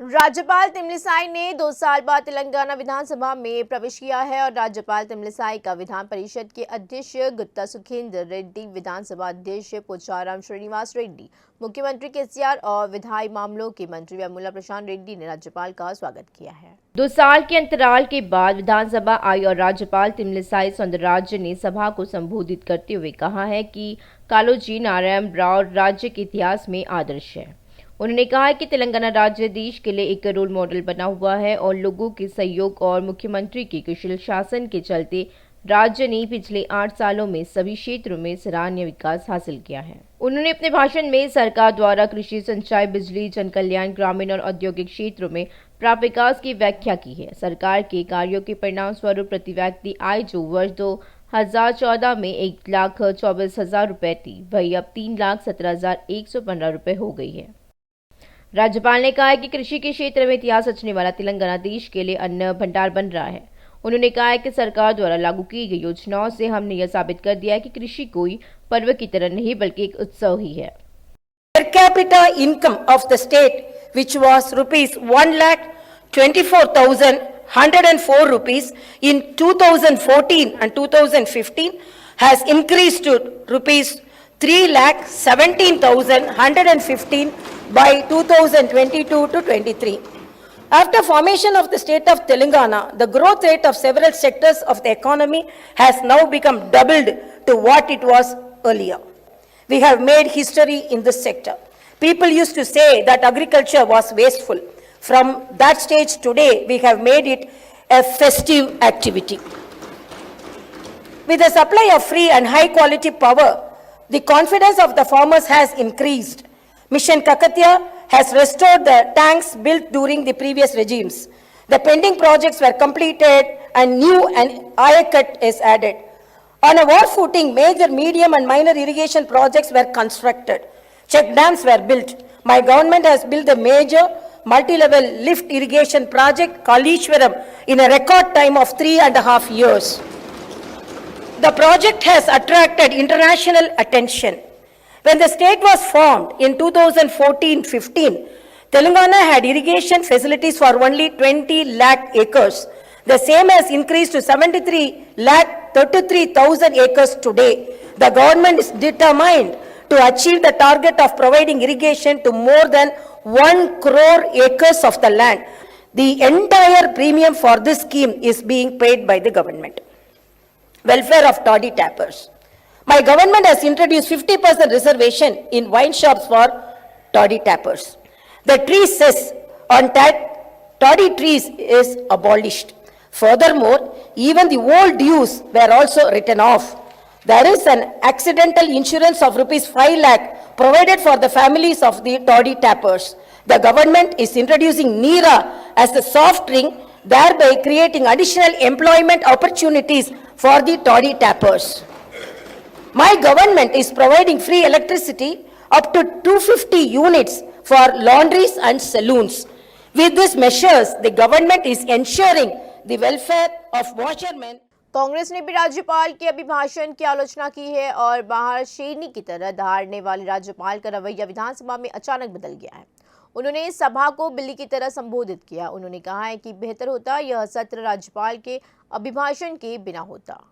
राज्यपाल तमिलिसाई ने 2 साल बाद तेलंगाना विधानसभा में प्रवेश किया है और राज्यपाल तमिलिसाई का विधान परिषद के अध्यक्ष गुत्ता सुखेंदर रेड्डी, विधानसभा अध्यक्ष पोचाराम श्रीनिवास रेड्डी, मुख्यमंत्री केसीआर और विधायी मामलों के मंत्री वेमुला प्रशांत रेड्डी ने राज्यपाल का स्वागत किया है। 2 साल के अंतराल के बाद विधानसभा आई और राज्यपाल तमिलिसाई सौंदरराजन ने सभा को संबोधित करते हुए कहा है कि कालोजी नारायण राव राज्य के इतिहास में आदर्श है। उन्होंने कहा कि तेलंगाना राज्य देश के लिए एक रोल मॉडल बना हुआ है और लोगों के सहयोग और मुख्यमंत्री के कुशल शासन के चलते राज्य ने पिछले 8 सालों में सभी क्षेत्रों में सराहनीय विकास हासिल किया है। उन्होंने अपने भाषण में सरकार द्वारा कृषि, सिंचाई, बिजली, जन कल्याण, ग्रामीण और औद्योगिक क्षेत्रों में प्राप्त विकास की व्याख्या की है। सरकार के कार्यों के परिणाम स्वरूप प्रति व्यक्ति आय जो वर्ष 2014 में 1,24,000 रुपए थी, वही अब 3,17,115 रुपए हो गई है। राज्यपाल ने कहा है कि कृषि के क्षेत्र में इतिहास रचने वाला तेलंगाना देश के लिए अन्न भंडार बन रहा है। उन्होंने कहा है कि सरकार द्वारा लागू की गई योजनाओं से हमने यह साबित कर दिया है कि कृषि कोई पर्व की तरह नहीं बल्कि एक उत्सव ही है। Per capita income of the state, which was rupees 1,24,104 rupees in 2014 and 2015, has increased to rupees 3,17,115 by 2022 to 23. After formation of the state of Telangana, the growth rate of several sectors of the economy has now become doubled to what it was earlier. We have made history in this sector. People used to say that agriculture was wasteful. From that stage today, we have made it a festive activity. With the supply of free and high quality power, the confidence of the farmers has increased. Mission Kakatiya has restored the tanks built during the previous regimes. The pending projects were completed and new and Ayakat is added. On a war footing, major, medium and minor irrigation projects were constructed. Check dams were built. My government has built a major multi-level lift irrigation project, Kalishwaram, in a record time of 3.5 years. The project has attracted international attention. When the state was formed in 2014-15, Telangana had irrigation facilities for only 20 lakh acres. The same has increased to 33,000 acres today. The government is determined to achieve the target of providing irrigation to more than 1 crore acres of the land. The entire premium for this scheme is being paid by the government. Welfare of toddy tappers. My government has introduced 50% reservation in wine shops for toddy tappers. The tree cess on toddy trees is abolished. Furthermore, even the old dues were also written off. There is an accidental insurance of rupees 5 lakh provided for the families of the toddy tappers. The government is introducing Neera as a soft drink, thereby creating additional employment opportunities for the toddy tappers. My government is providing free electricity up to 250 units for laundries and saloons. With these measures, the government is ensuring the welfare of washermen. Congress ने भी राज्यपाल के अभिभाषण की आलोचना की है और बाहर शेरनी की तरह दहाड़ने वाले राज्यपाल का रवैया विधानसभा में अचानक बदल गया है। उन्होंने सभा को बिल्ली की तरह संबोधित किया। उन्होंने कहा है कि बेहतर होता यह सत्र राज्यपाल के अभिभाषण के बिना होता।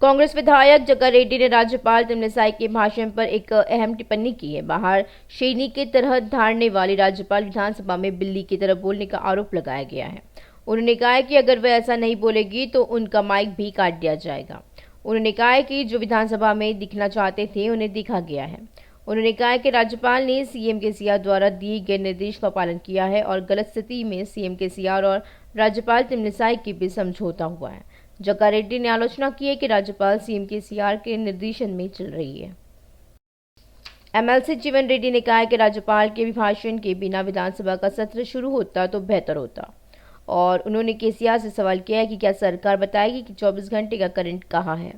कांग्रेस विधायक जग्गा रेड्डी ने राज्यपाल तमिलिसाई के भाषण पर एक अहम टिप्पणी की है। बाहर शेरनी की तरह धाड़ने वाले राज्यपाल विधानसभा में बिल्ली की तरह बोलने का आरोप लगाया गया है। उन्होंने कहा है कि अगर वह ऐसा नहीं बोलेगी तो उनका माइक भी काट दिया जाएगा। उन्होंने कहा है कि जो विधानसभा में दिखना चाहते थे उन्हें दिखा गया है। उन्होंने कहा है कि राज्यपाल ने सीएम केसीआर द्वारा दिए गए निर्देश का पालन किया है और गलत स्थिति में सीएम केसीआर और राज्यपाल तमिलिसाई के बीच समझौता हुआ है। जग्गा रेड्डी ने आलोचना की है कि राज्यपाल सीएम केसीआर के निर्देशन में चल रही है। एमएलसी जीवन रेड्डी ने कहा है कि राज्यपाल के अभिभाषण के बिना विधानसभा का सत्र शुरू होता तो बेहतर होता और उन्होंने केसीआर से सवाल किया है कि क्या सरकार बताएगी कि 24 घंटे का करंट कहाँ है।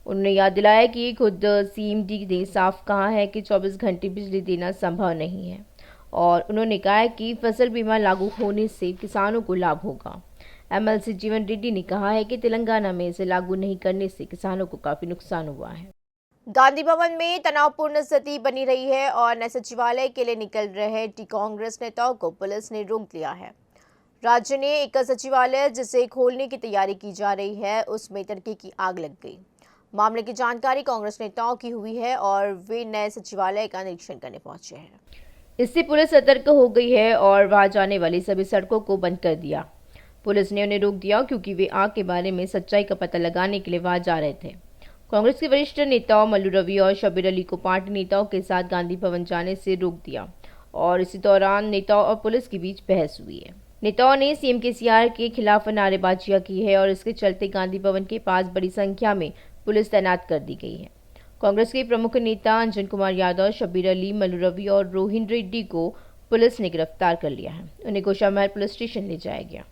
उन्होंने याद दिलाया कि खुद सीएमडी ने साफ कहा है कि 24 घंटे बिजली देना संभव नहीं है और उन्होंने कहा है कि फसल बीमा लागू होने से किसानों को लाभ होगा। एमएलसी जीवन रेड्डी ने कहा है कि तेलंगाना में इसे लागू नहीं करने से किसानों को काफी नुकसान हुआ है। गांधी भवन में तनावपूर्ण स्थिति बनी रही है और नए सचिवालय के लिए निकल रहे कांग्रेस नेताओं को पुलिस ने रोक लिया है। राज्य ने एक सचिवालय जिसे खोलने की तैयारी की जा रही है, उसमें तड़के की आग लग गई। मामले की जानकारी कांग्रेस नेताओं की हुई है और वे नए सचिवालय का निरीक्षण करने पहुंचे हैं। इससे पुलिस सतर्क हो गई है और वहां जाने वाली सभी सड़कों को बंद कर दिया। पुलिस ने उन्हें रोक दिया क्योंकि वे आग के बारे में सच्चाई का पता लगाने के लिए वहां जा रहे थे। कांग्रेस के वरिष्ठ नेताओं मल्लू रवि और शब्बीर अली को पार्टी नेताओं के साथ गांधी भवन जाने से रोक दिया और इसी दौरान नेताओं और पुलिस के बीच बहस हुई है। नेताओं ने सीएम केसीआर के खिलाफ नारेबाजियां की है और इसके चलते गांधी भवन के पास बड़ी संख्या में पुलिस तैनात कर दी गई है। कांग्रेस के प्रमुख नेता अंजन कुमार यादव, शब्बीर अली, मल्लू रवि और रोहिन रेड्डी को पुलिस ने गिरफ्तार कर लिया है। उन्हें गोशामहल पुलिस स्टेशन ले जाया गया।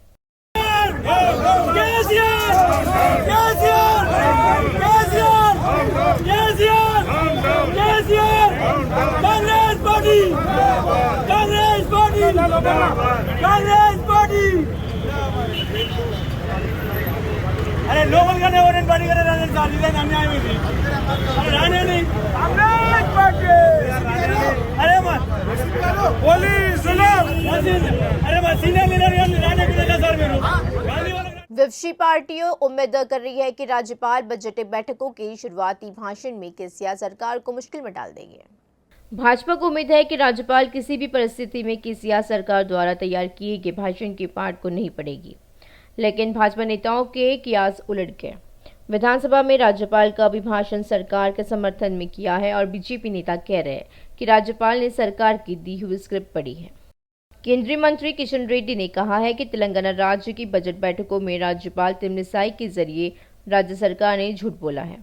अरे लोकल का नहीं पार्टी का अन्याय में थी। अरे राणे नहीं कांग्रेस पार्टी। अरे मत पुलिस अरे मत सीनियर लीडर राणे की जगह सर मेरे विपक्षी पार्टियों उम्मीद कर रही है कि राज्यपाल बजट बैठकों के शुरुआती भाषण में केसीआर सरकार को मुश्किल में डाल देंगे। भाजपा को उम्मीद है कि राज्यपाल किसी भी परिस्थिति में केसीआर सरकार द्वारा तैयार किए गए भाषण के पाठ को नहीं पढ़ेगी, लेकिन भाजपा नेताओं के कियास उलट गए। विधानसभा में राज्यपाल का अभिभाषण सरकार के समर्थन में किया है और बीजेपी नेता कह रहे हैं कि राज्यपाल ने सरकार की दी हुई स्क्रिप्ट पढ़ी है। केंद्रीय मंत्री किशन रेड्डी ने कहा है कि तेलंगाना राज्य की बजट बैठकों में राज्यपाल तमिलिसाई के जरिए राज्य सरकार ने झूठ बोला है।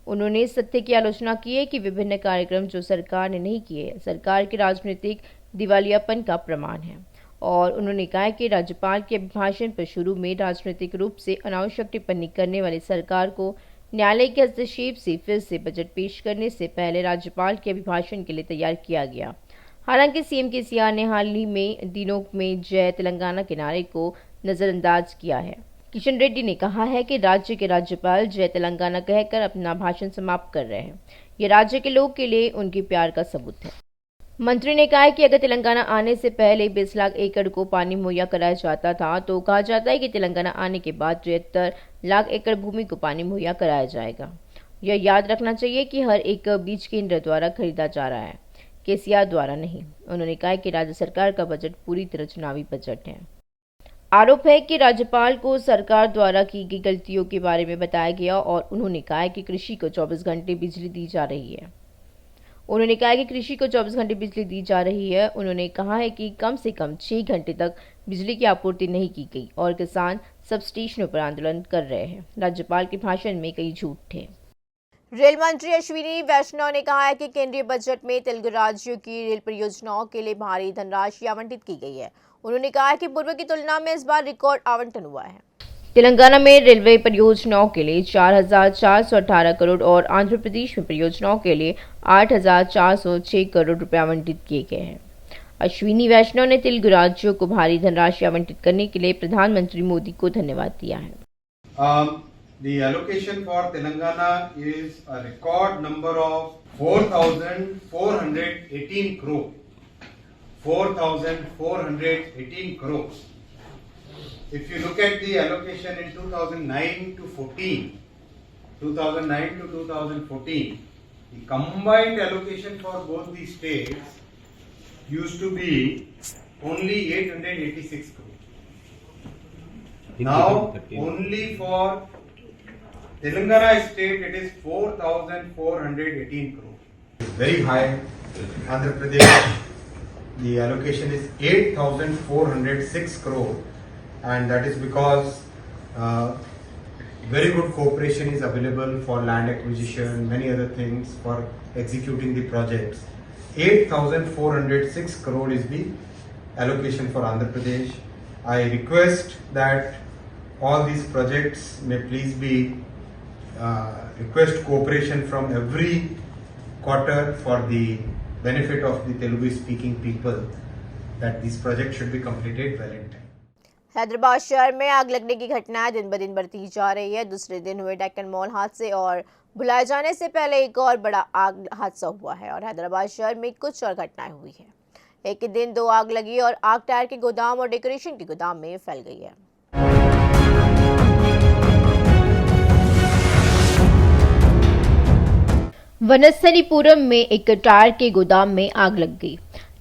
उन्होंने इस तथ्य की आलोचना की है कि विभिन्न कार्यक्रम जो सरकार ने नहीं किए सरकार के राजनीतिक दिवालियापन का प्रमाण है और उन्होंने कहा कि राज्यपाल के अभिभाषण पर शुरू में राजनीतिक रूप से अनावश्यक टिप्पणी करने वाली सरकार को न्यायालय के हस्तक्षेप से फिर से बजट पेश करने से पहले राज्यपाल के अभिभाषण के लिए तैयार किया गया। हालांकि सीएम केसीआर ने हाल ही में दिनों में जय तेलंगाना के नारे को नजरअंदाज किया है। किशन रेड्डी ने कहा है कि राज्य के राज्यपाल जय तेलंगाना कहकर अपना भाषण समाप्त कर रहे हैं। यह राज्य के लोग के लिए उनके प्यार का सबूत है। मंत्री ने कहा कि अगर तेलंगाना आने से पहले 20 लाख एकड़ को पानी मुहैया कराया जाता था तो कहा जाता है कि तेलंगाना आने के बाद 73 लाख एकड़ भूमि को पानी मुहैया कराया जाएगा। यह याद रखना चाहिए कि हर एक बीज केंद्र द्वारा खरीदा जा रहा है, केसीआर द्वारा नहीं। उन्होंने कहा कि राज्य सरकार का बजट पूरी तरह चुनावी बजट है। आरोप है कि राज्यपाल को सरकार द्वारा की गई गलतियों के बारे में बताया गया और उन्होंने कहा कि कृषि को 24 घंटे बिजली दी जा रही है। उन्होंने कहा है कि कम से कम 6 घंटे तक बिजली की आपूर्ति नहीं की गई और किसान सब स्टेशनों पर आंदोलन कर रहे हैं। राज्यपाल के भाषण में कई झूठ थे। रेल मंत्री अश्विनी वैष्णव ने कहा है कि केंद्रीय बजट में तेलुगु राज्यों की रेल परियोजनाओं के लिए भारी धनराशि आवंटित की गई है। उन्होंने कहा कि पूर्व की तुलना में इस बार रिकॉर्ड आवंटन हुआ है। तेलंगाना में रेलवे परियोजनाओं के लिए 4,418 करोड़ और आंध्र प्रदेश में परियोजनाओं के लिए 8,406 करोड़ रुपए आवंटित किए गए हैं। अश्विनी वैष्णव ने तेलुगु राज्यों को भारी धनराशि आवंटित करने के लिए प्रधानमंत्री मोदी को धन्यवाद दिया है। The allocation for Telangana is a record number of 4,418 crore. 4,418 crores. If you look at the allocation in 2009 to 2014, the combined allocation for both the states used to be only 886 crores. Now, only for Telangana state, it is 4,418 crores. It's very high. Andhra Pradesh, the allocation is 8,406 crore, and that is because very good cooperation is available for land acquisition, many other things for executing the projects. 8,406 crore is the allocation for Andhra Pradesh. I request that all these projects may please be request cooperation from every quarter for the benefit of the Telugu speaking people, that these projects should be completed well in time. Hyderabad शहर में आग लगने की घटनाएं दिन ब दिन बढ़ती जा रही है। दूसरे दिन हुए डेक्कन मॉल हादसे और बुलाए जाने से पहले एक और बड़ा आग हादसा हुआ है और हैदराबाद शहर में कुछ और घटनाएं हुई है। एक ही दिन 2 आग लगी और आग टायर के गोदाम और डेकोरेशन के गोदाम में फैल गई है। वनस्थलीपुरम में एक टायर के गोदाम में आग लग गई।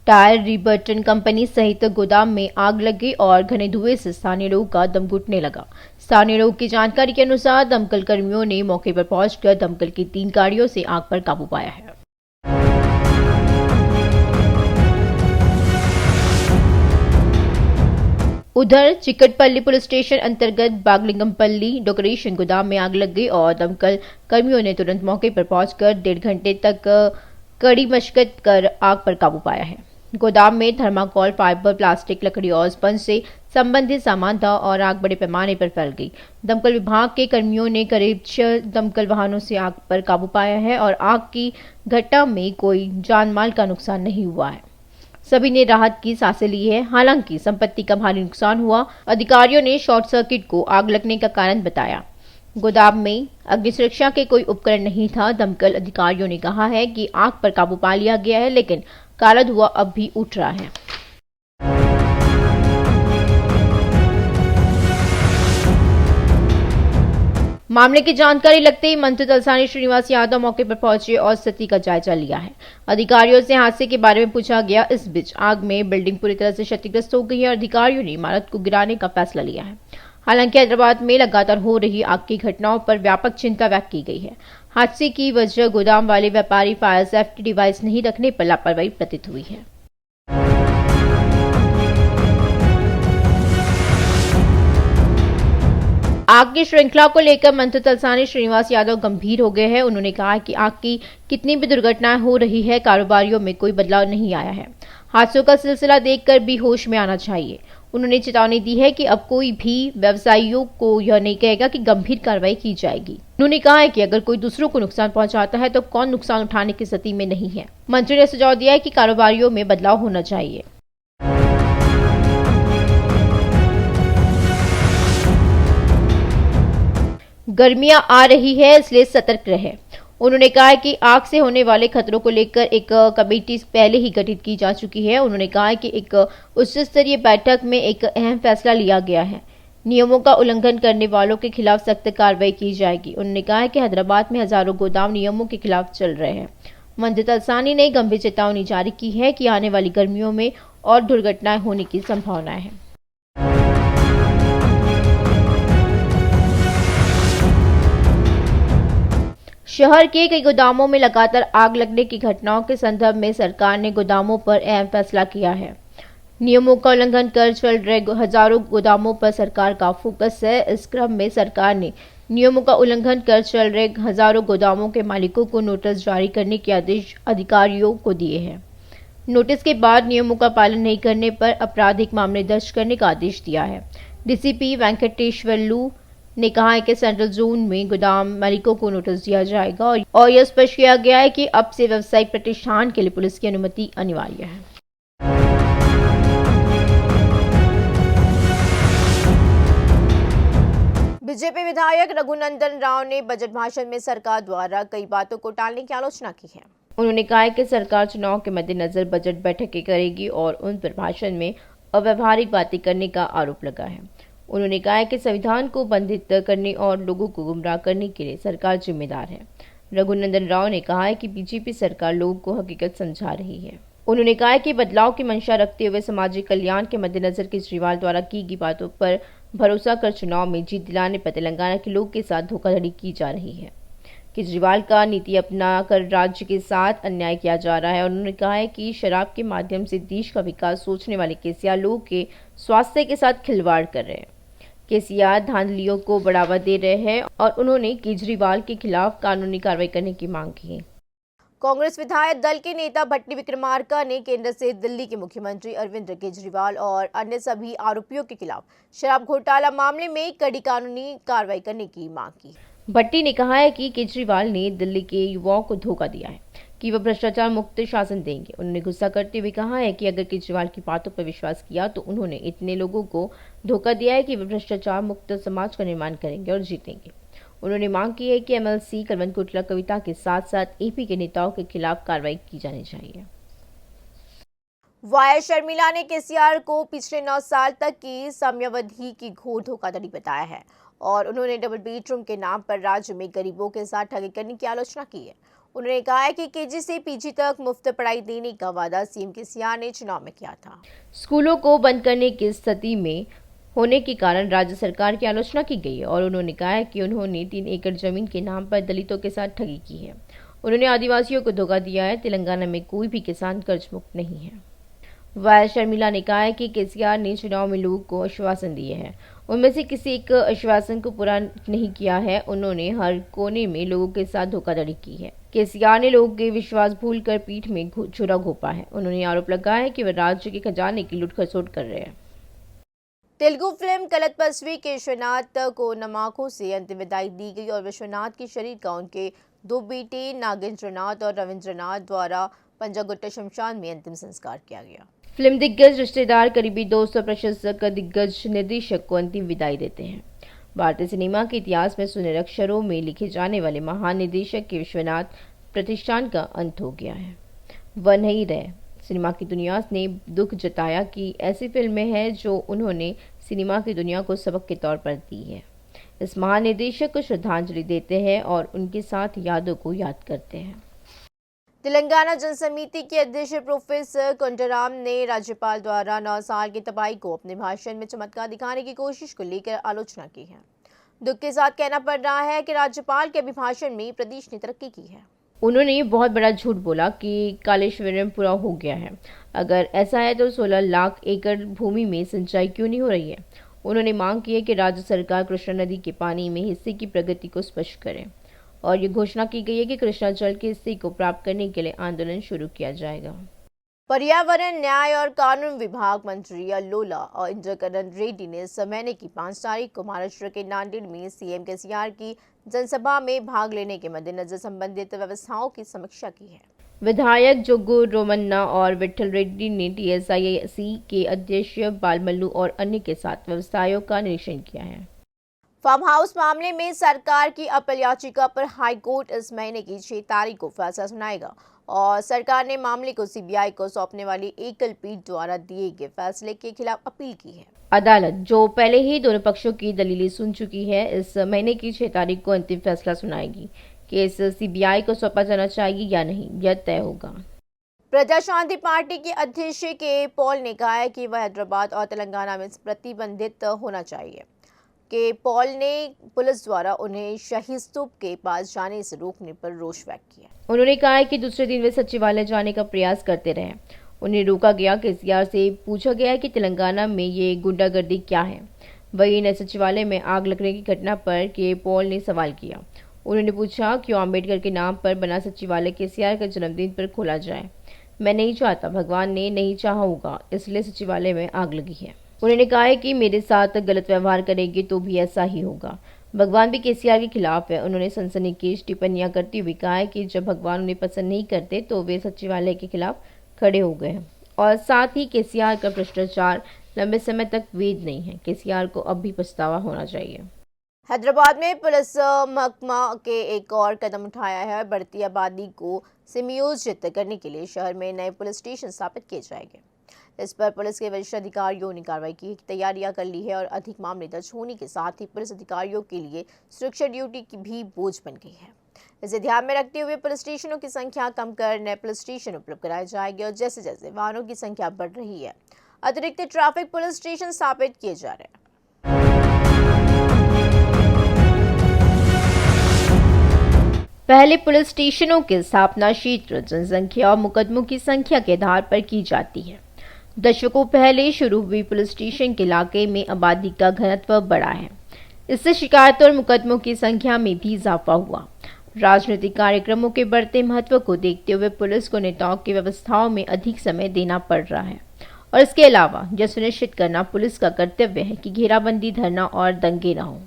टायर रिबर्टन कंपनी सहित गोदाम में आग लग गई और घने धुएं से स्थानीय लोगों का दम घुटने लगा। स्थानीय लोगों की जानकारी के अनुसार दमकल कर्मियों ने मौके पर पहुंचकर दमकल की 3 गाड़ियों से आग पर काबू पाया है। उधर चिकटपल्ली पुलिस स्टेशन अंतर्गत बागलिंगमपल्ली डेकोरेशन गोदाम में आग लग गई और दमकल कर्मियों ने तुरंत मौके पर पहुंचकर 1.5 घंटे तक कड़ी मशक्कत कर आग पर काबू पाया है। गोदाम में थर्माकोल, फाइबर, प्लास्टिक, लकड़ी और स्पंज से संबंधित सामान था और आग बड़े पैमाने पर फैल गई। दमकल विभाग के कर्मियों ने करीब 6 दमकल वाहनों से आग पर काबू पाया है और आग की घटना में कोई जानमाल का नुकसान नहीं हुआ है। सभी ने राहत की सांसें ली है। हालांकि संपत्ति का भारी नुकसान हुआ। अधिकारियों ने शॉर्ट सर्किट को आग लगने का कारण बताया। गोदाम में अग्नि सुरक्षा के कोई उपकरण नहीं था। दमकल अधिकारियों ने कहा है कि आग पर काबू पा लिया गया है, लेकिन काला धुआं अब भी उठ रहा है। मामले की जानकारी लगते ही मंत्री तलसानी श्रीनिवास यादव मौके पर पहुंचे और स्थिति का जायजा लिया है। अधिकारियों से हादसे के बारे में पूछा गया। इस बीच आग में बिल्डिंग पूरी तरह से क्षतिग्रस्त हो गई है और अधिकारियों ने इमारत को गिराने का फैसला लिया है। हालांकि हैदराबाद में लगातार हो रही आग की घटनाओं पर व्यापक चिंता व्यक्त की गई है। हादसे की वजह गोदाम वाले व्यापारी फायर सेफ्टी डिवाइस नहीं रखने पर लापरवाही प्रतीत हुई है। आग की श्रृंखला को लेकर मंत्री तलसानी श्रीनिवास यादव गंभीर हो गए हैं। उन्होंने कहा कि आग की कितनी भी दुर्घटनाएं हो रही है, कारोबारियों में कोई बदलाव नहीं आया है। हादसों का सिलसिला देखकर भी होश में आना चाहिए। उन्होंने चेतावनी दी है कि अब कोई भी व्यवसायियों को यह नहीं कहेगा कि गंभीर कार्रवाई की जाएगी। उन्होंने कहा है कि अगर कोई दूसरों को नुकसान पहुंचाता है तो कौन नुकसान उठाने की स्थिति में नहीं है। मंत्री ने सुझाव दिया है कि कारोबारियों में बदलाव होना चाहिए। गर्मियां आ रही है, इसलिए सतर्क रहे। उन्होंने कहा है कि आग से होने वाले खतरों को लेकर एक कमेटी पहले ही गठित की जा चुकी है। उन्होंने कहा है कि एक उच्च स्तरीय बैठक में एक अहम फैसला लिया गया है। नियमों का उल्लंघन करने वालों के खिलाफ सख्त कार्रवाई की जाएगी। उन्होंने कहा है कि हैदराबाद में हजारों गोदाम नियमों के खिलाफ चल रहे हैं। मंत्री तलसानी ने गंभीर चेतावनी जारी की है कि आने वाली गर्मियों में और दुर्घटनाएं होने की संभावना है। शहर के कई गोदामों में लगातार आग लगने की घटनाओं के संदर्भ में सरकार ने गोदामों पर अहम फैसला किया है। नियमों का उल्लंघन कर चल रहे हजारों गोदामों पर सरकार का फोकस है। इस क्रम में सरकार ने नियमों का उल्लंघन कर चल रहे हजारों गोदामों के मालिकों को नोटिस जारी करने के आदेश अधिकारियों को दिए हैं। नोटिस के बाद नियमों का पालन नहीं करने पर आपराधिक मामले दर्ज करने का आदेश दिया है। डीसीपी वेंकटेश्वरलू ने कहा है कि सेंट्रल जोन में गोदाम मालिकों को नोटिस दिया जाएगा और यह स्पष्ट किया गया है कि अब से व्यावसायिक प्रतिष्ठान के लिए पुलिस की अनुमति अनिवार्य है। बीजेपी विधायक रघुनंदन राव ने बजट भाषण में सरकार द्वारा कई बातों को टालने की आलोचना की है। उन्होंने कहा है कि सरकार चुनाव के मद्देनजर बजट बैठकें करेगी और उन पर भाषण में अव्यावहारिक बातें करने का आरोप लगा है। उन्होंने कहा है कि संविधान को बंधित करने और लोगों को गुमराह करने के लिए सरकार जिम्मेदार है। रघुनंदन राव ने कहा है कि बीजेपी सरकार लोगों को हकीकत समझा रही है। उन्होंने कहा है कि बदलाव की मंशा रखते हुए सामाजिक कल्याण के मद्देनजर केजरीवाल द्वारा की गई बातों पर भरोसा कर चुनाव में जीत दिलाने पर तेलंगाना के लोगों के साथ धोखाधड़ी की जा रही है। केजरीवाल का नीति अपना कर राज्य के साथ अन्याय किया जा रहा है। उन्होंने कहा है कि शराब के माध्यम से देश का विकास सोचने वाले केसीआर लोगों के स्वास्थ्य के साथ खिलवाड़ कर रहे हैं। केसीआर धांधलियों को बढ़ावा दे रहे हैं और उन्होंने केजरीवाल के खिलाफ कानूनी कार्रवाई करने की मांग की है। कांग्रेस विधायक दल के नेता भट्टी विक्रमार्का ने केंद्र से दिल्ली के मुख्यमंत्री अरविंद केजरीवाल और अन्य सभी आरोपियों के खिलाफ शराब घोटाला मामले में कड़ी कानूनी कार्रवाई करने की मांग की। भट्टी ने कहा है कि केजरीवाल ने दिल्ली के युवाओं को धोखा दिया है कि वह भ्रष्टाचार मुक्त शासन देंगे। उन्होंने गुस्सा करते हुए कहा है कि अगर केजरीवाल की बातों पर विश्वास किया तो उन्होंने इतने लोगों को धोखा दिया है कि वह भ्रष्टाचार मुक्त समाज का निर्माण करेंगे और जीतेंगे। उन्होंने मांग की है कि MLC कलवंत कोटला कविता के साथ साथ AP के नेताओं के खिलाफ कार्रवाई की जानी चाहिए। वाया शर्मिला ने KCR को पिछले 9 साल तक की समयावधि की घोर धोखाधड़ी बताया है और उन्होंने डबल बेडरूम के नाम पर राज्य में गरीबों के साथ ठगी करने की आलोचना की है। उन्होंने कहा है कि KG से PG तक मुफ्त पढ़ाई देने का वादा CM KCR ने चुनाव में किया था। स्कूलों को बंद करने की स्थिति में होने के कारण राज्य सरकार की आलोचना की गई है और उन्होंने कहा है कि उन्होंने 3 एकड़ जमीन के नाम पर दलितों के साथ ठगी की है। उन्होंने आदिवासियों को धोखा दिया है। तेलंगाना में कोई भी किसान कर्ज मुक्त नहीं है। वाया शर्मिला ने कहा है कि KCR ने चुनाव में लोगों को आश्वासन दिए हैं, उनमें से किसी एक आश्वासन को पूरा नहीं किया है। उन्होंने हर कोने में लोगों के साथ धोखाधड़ी की है। KCR ने लोगों के विश्वास भूलकर पीठ में छुरा घोंपा है। उन्होंने आरोप लगाया है कि वे राज्य के खजाने की लूट खसोट कर रहे हैं। तेलुगु फिल्म कलतपस्वी के विश्वनाथ को नमाखों से अंतिम विदाई दी गई और विश्वनाथ के शरीर का उनके 2 बेटे नागेंद्रनाथ और रविंद्रनाथ द्वारा पंजागुट्टा शमशान में अंतिम संस्कार किया गया। फिल्म दिग्गज रिश्तेदार करीबी 200 प्रशंसक दिग्गज निर्देशक को अंतिम विदाई देते हैं। भारतीय सिनेमा के इतिहास में सुनहरे अक्षरों में लिखे जाने वाले महान निर्देशक के विश्वनाथ प्रतिष्ठान का अंत हो गया है। वह नहीं रहे। सिनेमा की दुनिया ने दुख जताया कि ऐसी फिल्में हैं जो उन्होंने सिनेमा की दुनिया को सबक के तौर पर दी है। इस महान निर्देशक को श्रद्धांजलि देते हैं और उनके साथ यादों को याद करते हैं। तेलंगाना जन समिति के अध्यक्ष प्रोफेसर कोंडाराम ने राज्यपाल द्वारा 9 साल की तबाही को अपने भाषण में चमत्कार दिखाने की कोशिश को लेकर आलोचना की है। दुख के साथ कहना पड़ रहा है कि राज्यपाल के अभिभाषण में प्रदेश ने तरक्की की है। उन्होंने बहुत बड़ा झूठ बोला कि कालेश्वरम पूरा हो गया है। अगर ऐसा है तो 16 लाख एकड़ भूमि में सिंचाई क्यों नहीं हो रही है। उन्होंने मांग की है कि राज्य सरकार कृष्णा नदी के पानी में हिस्से की प्रगति को स्पष्ट करे और ये घोषणा की गई है कि कृष्णा जल के हिस्से को प्राप्त करने के लिए आंदोलन शुरू किया जाएगा। पर्यावरण, न्याय और कानून विभाग मंत्री अल्लोला और इंद्रकरण रेड्डी ने इस महीने की 5 तारीख को महाराष्ट्र के नांदेड़ में CM KCR की जनसभा में भाग लेने के मद्देनजर संबंधित व्यवस्थाओं की समीक्षा की है। विधायक जोगू रोमन्ना और विठल रेड्डी ने TSIC के अध्यक्ष बालमल्लू और अन्य के साथ व्यवस्थाओं का निरीक्षण किया है। फार्म हाउस मामले में सरकार की अपील याचिका पर हाई कोर्ट इस महीने की 6 तारीख को फैसला सुनाएगा और सरकार ने मामले को CBI को सौंपने वाली एकल पीठ द्वारा दिए गए फैसले के खिलाफ अपील की है। अदालत, जो पहले ही दोनों पक्षों की दलीलें सुन चुकी है, इस महीने की 6 तारीख को अंतिम फैसला सुनाएगी। केस CBI को सौंपा जाना चाहिए या नहीं, यह तय होगा। प्रजा शांति पार्टी के अध्यक्ष के पॉल ने कहा है कि वह हैदराबाद और तेलंगाना में प्रतिबंधित होना चाहिए। के पॉल ने पुलिस द्वारा उन्हें शहीद स्तूप के पास जाने से रोकने पर रोष व्यक्त किया। उन्होंने कहा है कि दूसरे दिन वे सचिवालय जाने का प्रयास करते रहे। उन्हें रोका गया। KCR से पूछा गया कि तेलंगाना में ये गुंडागर्दी क्या है। वहीं नए सचिवालय में आग लगने की घटना पर के पॉल ने सवाल किया। उन्होंने पूछा क्यों अम्बेडकर के नाम पर बना सचिवालय KCR के जन्मदिन पर खोला जाए। मैं नहीं चाहता, भगवान ने नहीं चाहा होगा, इसलिए सचिवालय में आग लगी है। उन्होंने कहा है कि मेरे साथ गलत व्यवहार करेंगे तो भी ऐसा ही होगा। भगवान भी KCR के खिलाफ है। उन्होंने सनसनीखेज टिप्पणियां करते हुए कहा है कि जब भगवान उन्हें पसंद नहीं करते तो वे सचिवालय के खिलाफ खड़े हो गए हैं और साथ ही KCR का भ्रष्टाचार लंबे समय तक वैध नहीं है। KCR को अब भी पछतावा होना चाहिए। हैदराबाद में पुलिस महकमा के एक और कदम उठाया है। बढ़ती आबादी को समायोजित करने के लिए शहर में नए पुलिस स्टेशन स्थापित किए जाएंगे। इस पर पुलिस के वरिष्ठ अधिकारियों ने कार्रवाई की तैयारियां कर ली है और अधिक मामले दर्ज होने के साथ ही पुलिस अधिकारियों के लिए सुरक्षा ड्यूटी की भी बोझ बन गई है। इसे ध्यान में रखते हुए पुलिस स्टेशनों की संख्या कम कर नए पुलिस स्टेशन उपलब्ध कराए जाएंगे और जैसे जैसे वाहनों की संख्या बढ़ रही है, अतिरिक्त ट्रैफिक पुलिस स्टेशन स्थापित किए जा रहे हैं। पहले पुलिस स्टेशनों की स्थापना क्षेत्र, जनसंख्या और मुकदमों की संख्या के आधार पर की जाती है। दशकों पहले शुरू हुई पुलिस स्टेशन के इलाके में आबादी का घनत्व बढ़ा है। इससे शिकायतों और मुकदमों की संख्या में भी इजाफा हुआ। राजनीतिक कार्यक्रमों के बढ़ते महत्व को देखते हुए पुलिस को नेताओं की व्यवस्थाओं में अधिक समय देना पड़ रहा है और इसके अलावा यह सुनिश्चित करना पुलिस का कर्तव्य है कि घेराबंदी, धरना और दंगे न हो।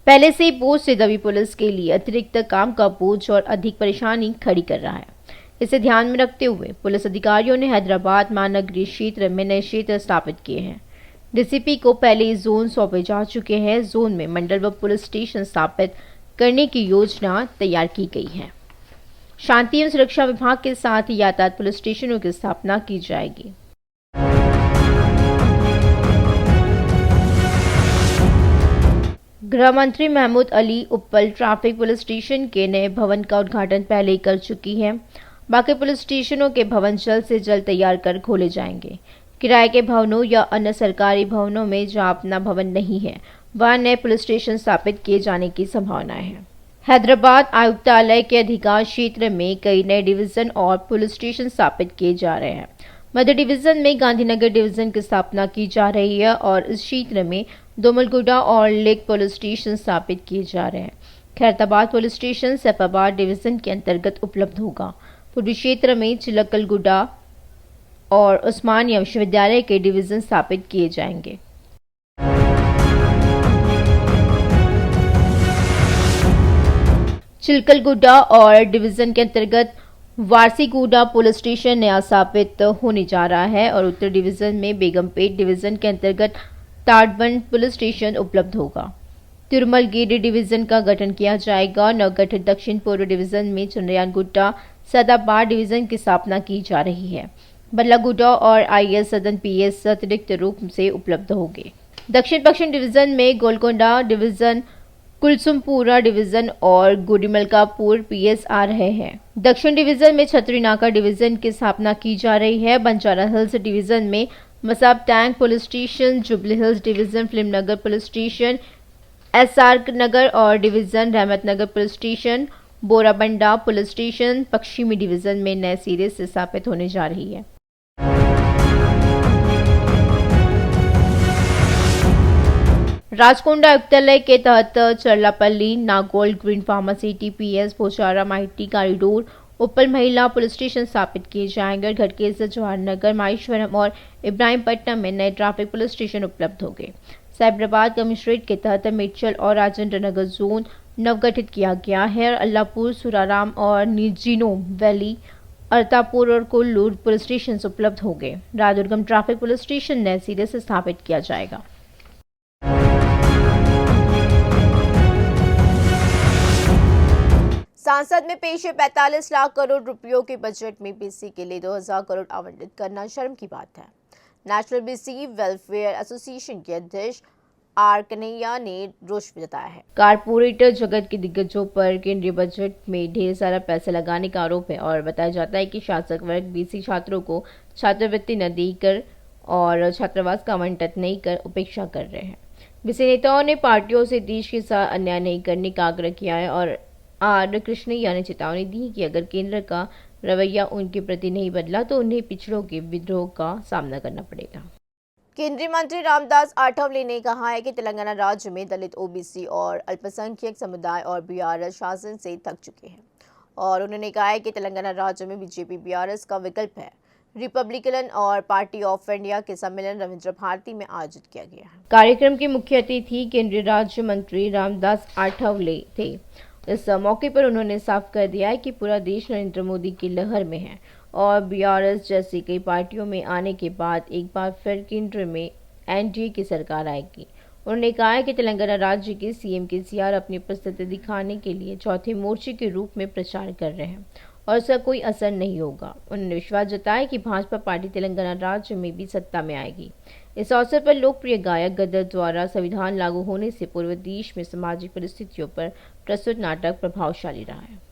पहले से ही बोझ से दबी पुलिस के लिए अतिरिक्त काम का बोझ और अधिक परेशानी खड़ी कर रहा है। इसे ध्यान में रखते हुए पुलिस अधिकारियों ने हैदराबाद महानगरीय क्षेत्र में नए क्षेत्र स्थापित किए हैं। DCP को पहले जोन सौंपे जा चुके हैं। जोन में मंडल व पुलिस स्टेशन स्थापित करने की योजना तैयार की गई है। शांति एवं सुरक्षा विभाग के साथ यातायात पुलिस स्टेशनों की स्थापना की जाएगी। गृह मंत्री महमूद अली उप्पल ट्रैफिक पुलिस स्टेशन के नए भवन का उद्घाटन पहले ही कर चुकी है। बाकी पुलिस स्टेशनों के भवन जल्द से जल्द तैयार कर खोले जाएंगे। किराए के भवनों या अन्य सरकारी भवनों में जहां अपना भवन नहीं है, वहां नए पुलिस स्टेशन स्थापित किए जाने की संभावना है। हैदराबाद आयुक्तालय के अधिकांश क्षेत्र में कई नए डिवीजन और पुलिस स्टेशन स्थापित किए जा रहे हैं। मध्य डिवीजन में गांधीनगर डिवीजन की स्थापना की जा रही है और इस क्षेत्र में दोमलगुड़ा और लेक पुलिस स्टेशन स्थापित किए जा रहे हैं। Khairatabad police station Saifabad division के अंतर्गत उपलब्ध होगा। पूर्वी क्षेत्र में चिलकलगुड़ा और उस्मानिया विश्वविद्यालय के डिवीजन स्थापित किए जाएंगे। चिलकलगुड़ा और डिवीजन के अंतर्गत वारसीगुड़ा पुलिस स्टेशन नया स्थापित होने जा रहा है और उत्तर डिवीजन में बेगमपेट डिवीजन के अंतर्गत ताड़बंद पुलिस स्टेशन उपलब्ध होगा। तिरुमलगीरी डिवीजन का गठन किया जाएगा। नवगठित दक्षिण पूर्व डिवीजन में चंद्रयानगुट्टा सदाबाद डिवीजन की स्थापना की जा रही है। बल्लागुड़ा और आईएएस सदन पीएस अतिरिक्त रूप से उपलब्ध होंगे। दक्षिण पश्चिम डिवीजन में गोलकोंडा डिवीजन, कुलसुमपुरा डिवीजन और गुड़ीमलकापुर पीएस आ रहे हैं। दक्षिण डिवीजन में छतरीनाका डिवीजन की स्थापना की जा रही है। बंजारा हिल्स डिवीजन में Masab Tank police station, Jubilee Hills division, Filmnagar police station, SR Nagar और division, Rahmat Nagar police station, Borabanda police station पश्चिमी डिवीजन में नए सिरे से स्थापित होने जा रही है। राजकोंडा आयुक्तालय के तहत Cherlapally, Nagole, green pharmacy, TPS, पोचारा, माहिती कॉरिडोर, उप्पल महिला पुलिस स्टेशन स्थापित किए जाएंगे। घटकेसर, जवाहरनगर, माहेश्वरम और इब्राहिमपट्टनम में नए ट्रैफिक पुलिस स्टेशन उपलब्ध होंगे। साइबराबाद कमिश्नरेट के तहत मेडचल और राजेंद्र नगर जोन नवगठित किया गया है। अल्लाहपुर, सुराराम और निजिनो वैली, अरतापुर और कोल्लूर पुलिस स्टेशन उपलब्ध होंगे। रायदुर्गम ट्रैफिक पुलिस स्टेशन नए सिरे से स्थापित किया जाएगा। संसद में पेश है 45 लाख करोड़ रुपयों के बजट में बीसी के लिए 2000 करोड़ आवंटित करना शर्म की बात है। नेशनल बीसी वेलफेयर एसोसिएशन के अध्यक्ष आर कन्हैया ने रोष जताया है। कारपोरेटर जगत के दिग्गजों पर केंद्रीय बजट में ढेर सारा पैसा लगाने का आरोप है और बताया जाता है कि शासक वर्ग बीसी छात्रों को छात्रवृत्ति न देकर और छात्रावास का आवंटन नहीं कर उपेक्षा कर रहे हैं। बीसी नेताओं ने पार्टियों से देश के साथ अन्याय नहीं करने का आग्रह किया है और आर कृष्णैया ने चेतावनी दी कि अगर केंद्र का रवैया उनके प्रति नहीं बदला तो उन्हें पिछड़ों के विद्रोह का सामना करना पड़ेगा। केंद्रीय मंत्री रामदास आठवले ने कहा है कि तेलंगाना राज्य में दलित, ओबीसी और अल्पसंख्यक समुदाय और बीआरएस शासन से थक चुके हैं और उन्होंने कहा है कि तेलंगाना राज्य में बीजेपी बीआरएस का विकल्प है। रिपब्लिकन और पार्टी ऑफ इंडिया के सम्मेलन रविंद्र भारती में आयोजित किया गया है। कार्यक्रम के मुख्य अतिथि केंद्रीय राज्य मंत्री रामदास आठवले थे। इस मौके पर उन्होंने साफ कर दिया है कि पूरा देश नरेंद्र मोदी की लहर में है और बीआरएस जैसी कई पार्टियों में आने के बाद एक बार फिर केंद्र में एनडीए की सरकार आएगी। उन्होंने कहा है कि तेलंगाना राज्य के सीएम केसीआर अपनी उपस्थिति दिखाने के लिए चौथे मोर्चे के रूप में प्रचार कर रहे हैं और इसका कोई असर नहीं होगा। उन्होंने विश्वास जताया कि भाजपा पार्टी तेलंगाना राज्य में भी सत्ता में आएगी। इस अवसर पर लोकप्रिय गायक गदर द्वारा संविधान लागू होने से पूर्व देश में सामाजिक परिस्थितियों पर प्रस्तुत नाटक प्रभावशाली रहा है।